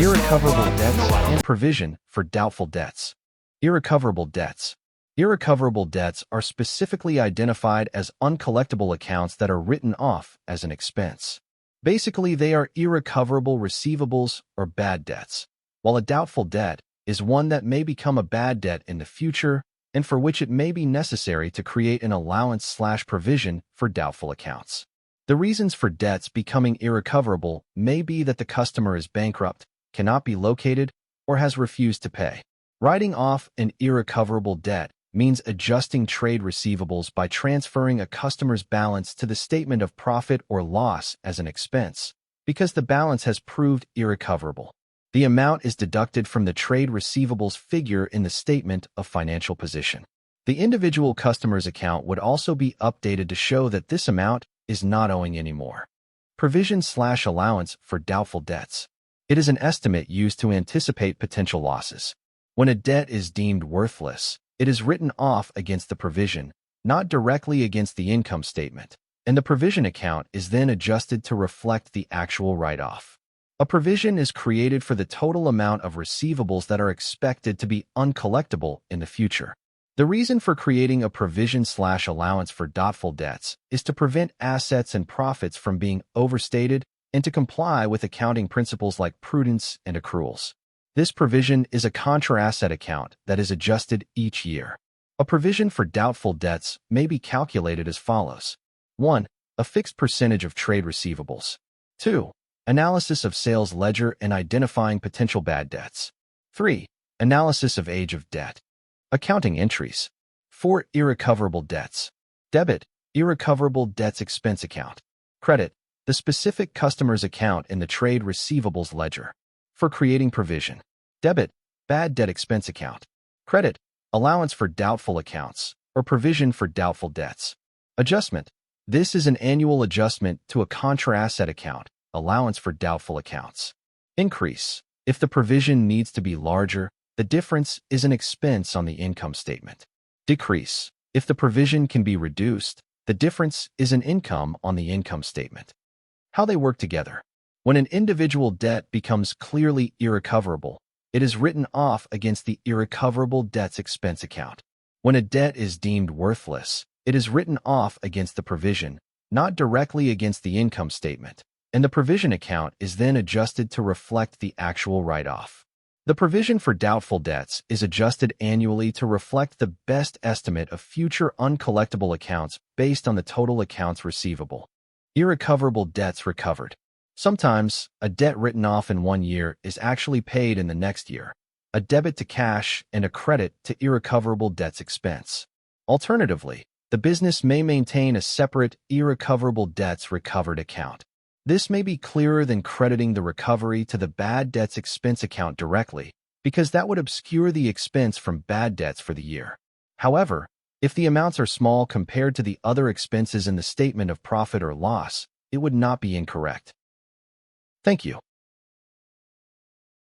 Irrecoverable debts and provision for doubtful debts. Irrecoverable debts. Irrecoverable debts are specifically identified as uncollectible accounts that are written off as an expense. Basically, they are irrecoverable receivables or bad debts, while a doubtful debt is one that may become a bad debt in the future and for which it may be necessary to create an allowance/provision for doubtful accounts. The reasons for debts becoming irrecoverable may be that the customer is bankrupt, cannot be located, or has refused to pay. Writing off an irrecoverable debt means adjusting trade receivables by transferring a customer's balance to the statement of profit or loss as an expense, because the balance has proved irrecoverable. The amount is deducted from the trade receivables figure in the statement of financial position. The individual customer's account would also be updated to show that this amount is not owing anymore. Provision/allowance for doubtful debts. It is an estimate used to anticipate potential losses. When a debt is deemed worthless, it is written off against the provision, not directly against the income statement, and the provision account is then adjusted to reflect the actual write-off. A provision is created for the total amount of receivables that are expected to be uncollectible in the future. The reason for creating a provision/allowance for doubtful debts is to prevent assets and profits from being overstated and to comply with accounting principles like prudence and accruals. This provision is a contra-asset account that is adjusted each year. A provision for doubtful debts may be calculated as follows. 1. A fixed percentage of trade receivables. 2. Analysis of sales ledger and identifying potential bad debts. 3. Analysis of age of debt. Accounting entries. 4. Irrecoverable debts. Debit, irrecoverable debts expense account. Credit, the specific customer's account in the trade receivables ledger. For creating provision. Debit, bad debt expense account. Credit, allowance for doubtful accounts, or provision for doubtful debts. Adjustment, this is an annual adjustment to a contra-asset account, allowance for doubtful accounts. Increase, if the provision needs to be larger, the difference is an expense on the income statement. Decrease, if the provision can be reduced, the difference is an income on the income statement. How they work together. When an individual debt becomes clearly irrecoverable, it is written off against the irrecoverable debts expense account. When a debt is deemed worthless, it is written off against the provision, not directly against the income statement, and the provision account is then adjusted to reflect the actual write-off. The provision for doubtful debts is adjusted annually to reflect the best estimate of future uncollectible accounts based on the total accounts receivable. Irrecoverable debts recovered. Sometimes, a debt written off in one year is actually paid in the next year, a debit to cash and a credit to irrecoverable debts expense. Alternatively, the business may maintain a separate irrecoverable debts recovered account. This may be clearer than crediting the recovery to the bad debts expense account directly, because that would obscure the expense from bad debts for the year. However, if the amounts are small compared to the other expenses in the statement of profit or loss, it would not be incorrect. Thank you.